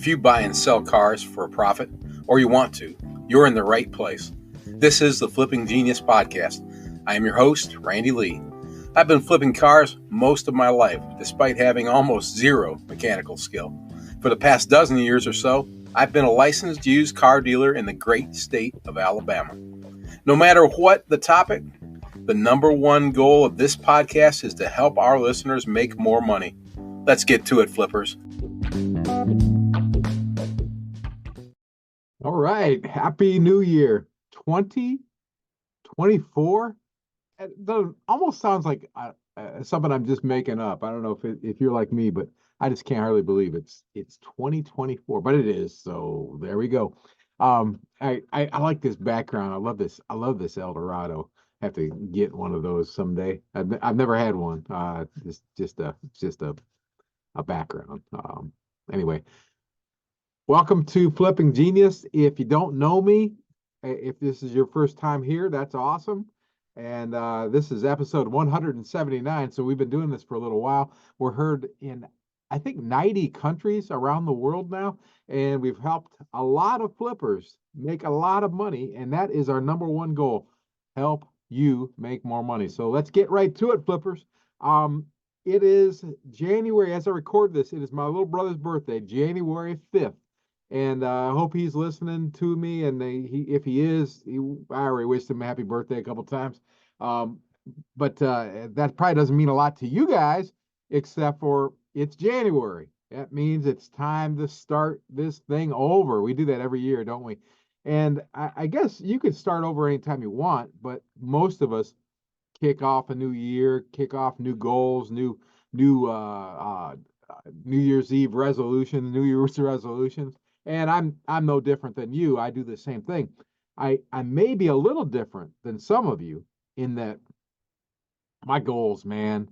If you buy and sell cars for a profit, or you want to, you're in the right place. This is the Flipping Genius Podcast. I am your host, Randy Lee. I've been flipping cars most of my life, despite having almost zero mechanical skill. For the past dozen years or so, I've been a licensed used car dealer in the great state of Alabama. No matter what the topic, the number one goal of this podcast is to help our listeners make more money. Let's get to it, flippers. All right. Happy New Year 2024. It almost sounds like something I'm just making up. I don't know if you're like me, but I just can't hardly believe it's 2024, but it is. So there we go. I like this background. I love this Eldorado. I have to get one of those someday. I've never had one. Just a background. Anyway. Welcome to Flipping Genius. If you don't know me, if this is your first time here, that's awesome. And this is episode 179. So we've been doing this for a little while. We're heard in, I think, 90 countries around the world now. And we've helped a lot of flippers make a lot of money. And that is our number one goal, help you make more money. So let's get right to it, flippers. It is January, as I record this, it is my little brother's birthday, January 5th. And I hope he's listening to me. And if he is, I already wished him a happy birthday a couple times. But that probably doesn't mean a lot to you guys, except for it's January. That means it's time to start this thing over. We do that every year, don't we? And I guess you could start over anytime you want, but most of us kick off a new year, kick off new goals, new New Year's Eve resolutions, New Year's resolutions. And I'm no different than you. I do the same thing. I may be a little different than some of you in that my goals, man,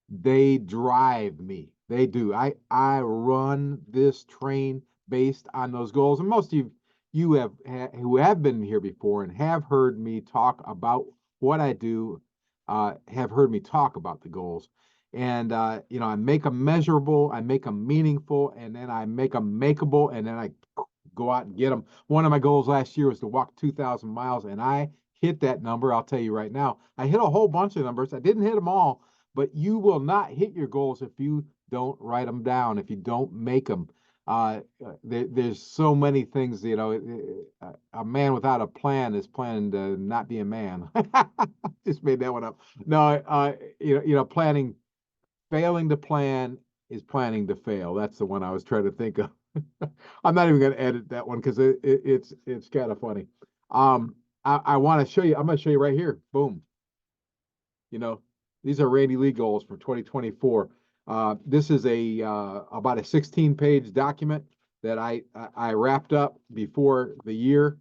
they drive me. They do. I run this train based on those goals. And most of you who have been here before and have heard me talk about what I do, have heard me talk about the goals. And, I make them measurable, I make them meaningful, and then I make them makeable, and then I go out and get them. One of my goals last year was to walk 2,000 miles, and I hit that number. I'll tell you right now. I hit a whole bunch of numbers. I didn't hit them all, but you will not hit your goals if you don't write them down, if you don't make them. There's so many things, a man without a plan is planning to not be a man. Just made that one up. No, planning. Failing to plan is planning to fail. That's the one I was trying to think of. I'm not even going to edit that one because it's kind of funny. I want to show you. I'm going to show you right here. Boom. These are Randy Lee goals for 2024. This is about a 16-page document that I wrapped up before the year.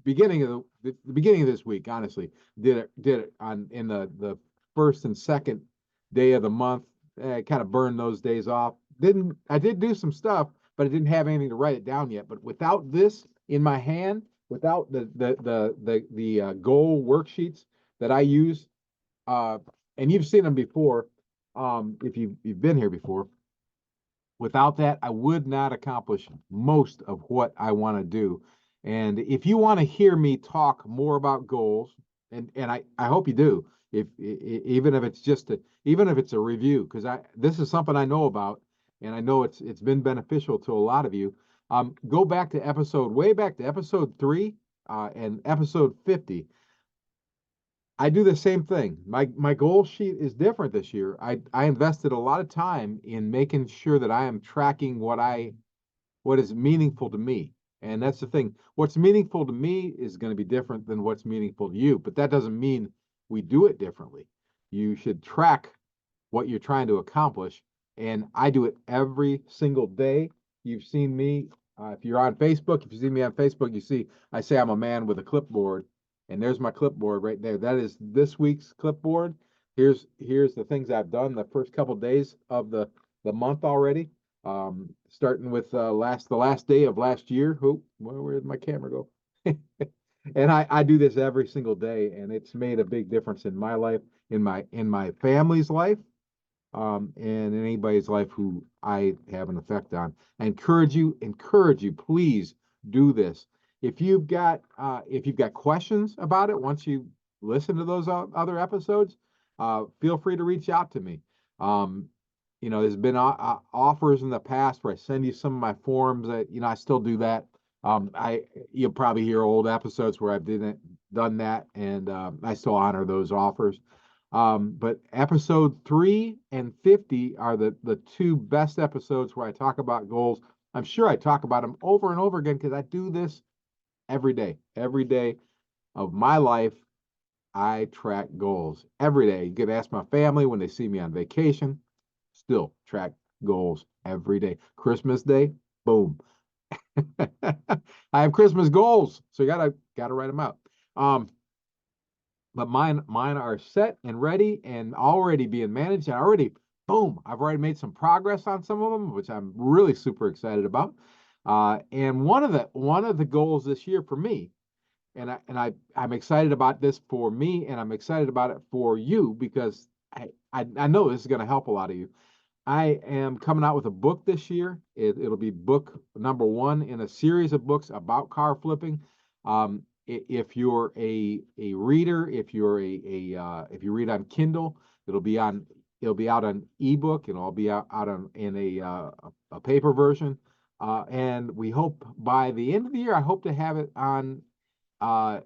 Beginning of this week. Honestly, did it in the first and second day of the month. I kind of burned those days off. I did do some stuff, but I didn't have anything to write it down yet. But without this in my hand, without the goal worksheets that I use, and you've seen them before, if you've been here before. Without that, I would not accomplish most of what I want to do. And if you want to hear me talk more about goals, and I hope you do, even if it's a review, because this is something I know about, and I know it's been beneficial to a lot of you. Go back to way back to episode 3 and episode 50. I do the same thing. My goal sheet is different this year. I invested a lot of time in making sure that I am tracking what is meaningful to me. And that's the thing. What's meaningful to me is going to be different than what's meaningful to you, but that doesn't mean we do it differently. You should track what you're trying to accomplish, and I do it every single day. You've seen me, if you're on Facebook, if you see me on Facebook, you see I say I'm a man with a clipboard, and there's my clipboard right there. That is this week's clipboard. Here's the things I've done the first couple of days of the month already. Starting with the last day of last year. Where did my camera go? And I do this every single day, and it's made a big difference in my life, in my family's life, and in anybody's life who I have an effect on. I encourage you, please do this. If you've got questions about it, once you listen to those other episodes, feel free to reach out to me. Um, there's been offers in the past where I send you some of my forms that, I still do that. You'll probably hear old episodes where I've done that, and I still honor those offers. But episode 3 and 50 are the two best episodes where I talk about goals. I'm sure I talk about them over and over again because I do this every day. Every day of my life, I track goals every day. You can ask my family when they see me on vacation, still track goals every day. Christmas Day, boom. I have Christmas goals, so you gotta write them out. But mine are set and ready and already being managed. And already, boom, I've already made some progress on some of them, which I'm really super excited about. And one of the goals this year for me, I'm excited about this for me, and I'm excited about it for you because I know this is going to help a lot of you. I am coming out with a book this year. It'll be book number one in a series of books about car flipping. If you're a reader, if you read on Kindle, it'll be on it'll be out on ebook, and it'll be out on in a paper version. And we hope by the end of the year, I hope to have it uh, on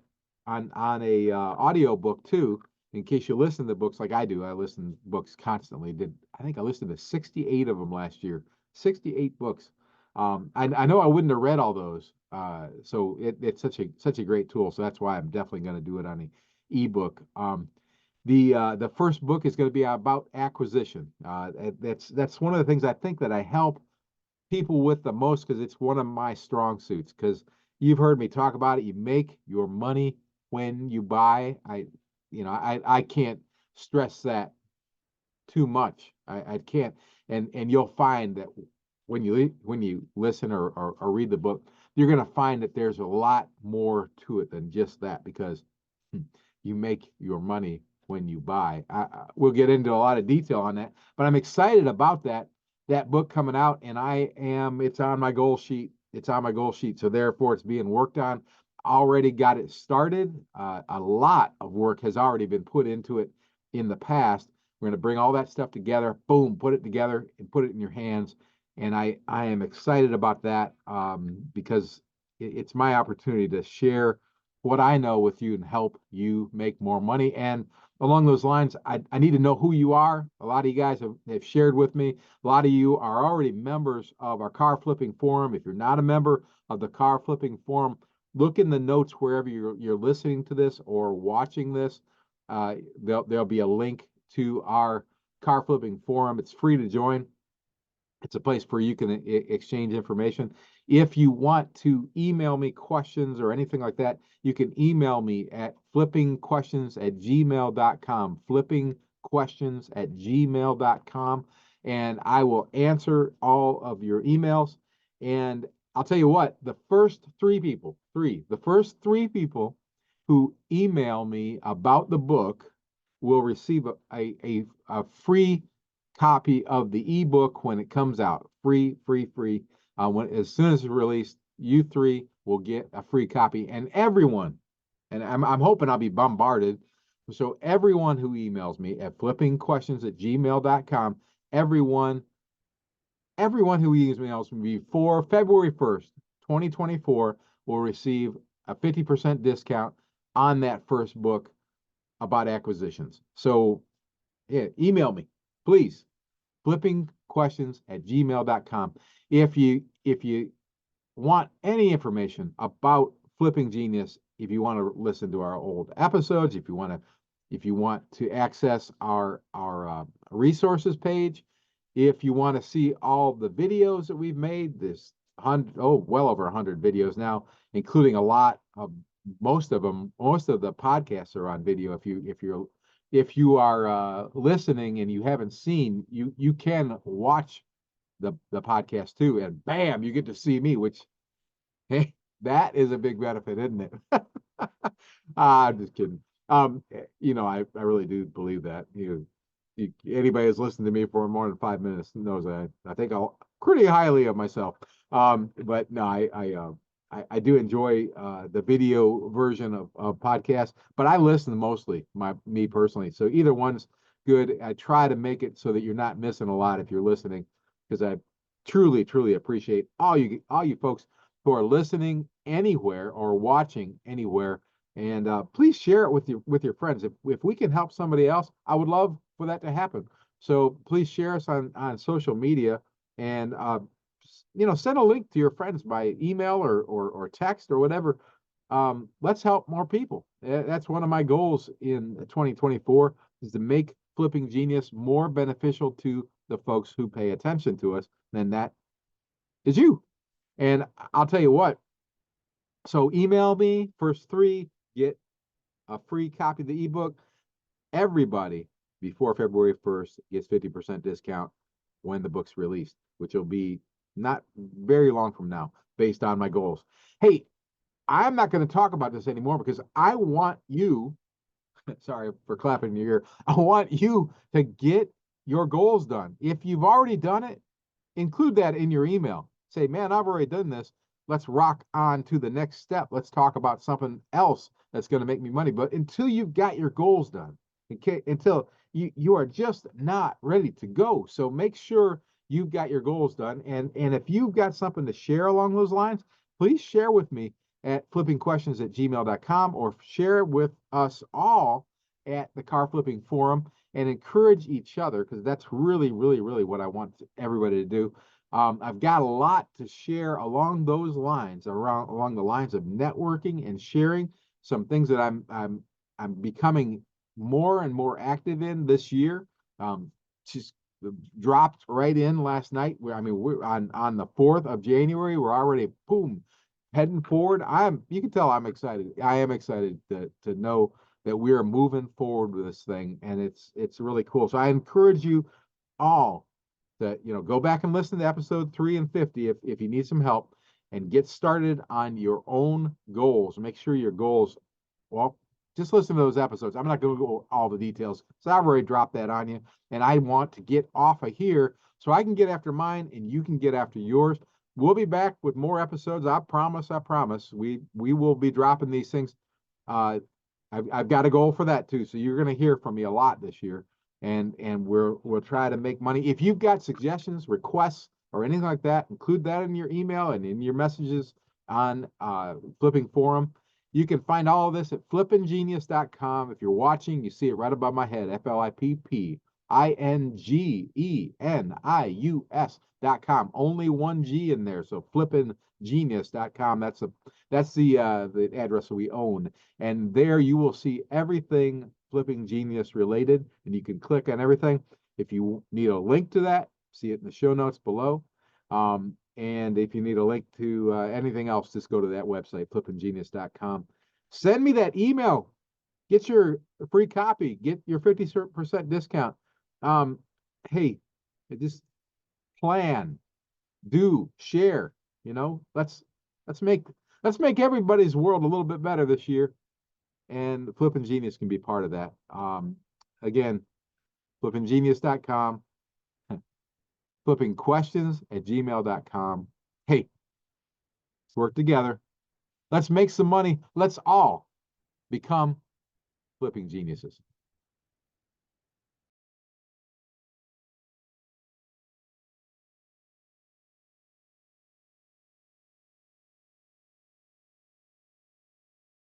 a audio book too. In case you listen to books like I do, I listen to books constantly. I think I listened to 68 of them last year. 68 books. I know I wouldn't have read all those. So it's such a great tool. So that's why I'm definitely going to do it on an ebook. The first book is going to be about acquisition. That's one of the things I think that I help people with the most because it's one of my strong suits. Because you've heard me talk about it. You make your money when you buy. I can't stress that too much. I can't. And you'll find that when you listen or read the book, you're going to find that there's a lot more to it than just that because you make your money when you buy. We'll get into a lot of detail on that, but I'm excited about that book coming out, and it's on my goal sheet. It's on my goal sheet, so therefore it's being worked on. Already got it started. A lot of work has already been put into it in the past. We're going to bring all that stuff together, boom, put it together and put it in your hands. And I am excited about that because it's my opportunity to share what I know with you and help you make more money. And along those lines, I need to know who you are. A lot of you guys have shared with me. A lot of you are already members of our car flipping forum. If you're not a member of the car flipping forum, look in the notes wherever you're listening to this or watching this. There'll be a link to our car flipping forum. It's free to join. It's a place where you can exchange information. If you want to email me questions or anything like that, you can email me at flippingquestions@gmail.com, flippingquestions@gmail.com, and I will answer all of your emails. And I'll tell you what, the first three people who email me about the book will receive a free copy of the ebook when it comes out. Free, free, free. As soon as it's released, you three will get a free copy. And everyone, and I'm hoping I'll be bombarded. So everyone who emails me at flippingquestions@gmail.com, everyone who emails me before February 1st, 2024 will receive a 50% discount on that first book about acquisitions. So yeah, email me, please. Flippingquestions@gmail.com. If you want any information about Flipping Genius, if you want to listen to our old episodes, if you want to access our resources page, if you want to see all the videos that we've made, well over 100 videos now, including a lot of most of the podcasts are on video. If you are listening and you haven't seen, you can watch the podcast too, and bam, you get to see me, which hey, that is a big benefit, isn't it? I'm just kidding. I really do believe that. Anybody who's listened to me for more than 5 minutes knows that I think I'll pretty highly of myself. But no, I do enjoy the video version of podcasts, but I listen mostly me personally. So either one's good. I try to make it so that you're not missing a lot if you're listening, because I truly appreciate all you folks who are listening anywhere or watching anywhere. And please share it with your friends. If we can help somebody else, I would love for that to happen. So please share us on social media, and send a link to your friends by email or text or whatever. Let's help more people. That's one of my goals in 2024, is to make Flipping Genius more beneficial to the folks who pay attention to us. And that is you. And I'll tell you what. So email me, first three, get a free copy of the ebook. Everybody before February 1st gets 50% discount when the book's released, which will be not very long from now, based on my goals. Hey, I'm not going to talk about this anymore because I want you, sorry for clapping in your ear, I want you to get your goals done. If you've already done it, include that in your email. Say, man, I've already done this. Let's rock on to the next step. Let's talk about something else that's going to make me money. But until you've got your goals done, until you are just not ready to go. So make sure you've got your goals done. And if you've got something to share along those lines, please share with me at flippingquestions@gmail.com, or share with us all at the Car Flipping Forum, and encourage each other, because that's really what I want everybody to do. I've got a lot to share along those lines, along the lines of networking and sharing some things that I'm becoming more and more active in this year. Just dropped right in last night. We're on the 4th of January. We're already boom heading forward. You can tell I'm excited. I am excited to know that we are moving forward with this thing, and it's really cool. So I encourage you all to go back and listen to episode 3 and 50 if you need some help, and get started on your own goals. Make sure your goals, well, just listen to those episodes. I'm not going to go all the details, so I've already dropped that on you, and I want to get off of here so I can get after mine and you can get after yours. We'll be back with more episodes. I promise. We will be dropping these things. I've got a goal for that too. So you're going to hear from me a lot this year, and we'll try to make money. If you've got suggestions, requests, or anything like that, include that in your email and in your messages on Flipping Forum. You can find all of this at flippinggenius.com. If you're watching, you see it right above my head, FLIPPINGENIUS.com. Only one G in there, so flippinggenius.com. That's the address that we own. And there you will see everything Flipping Genius related, and you can click on everything. If you need a link to that, see it in the show notes below. And if you need a link to anything else, just go to that website, flippinggenius.com. Send me that email. Get your free copy. Get your 50% discount. Hey, just plan, do, share. Let's make everybody's world a little bit better this year. And Flipping Genius can be part of that. Again, flippinggenius.com. flippingquestions@gmail.com. Hey, let's work together. Let's make some money. Let's all become flipping geniuses.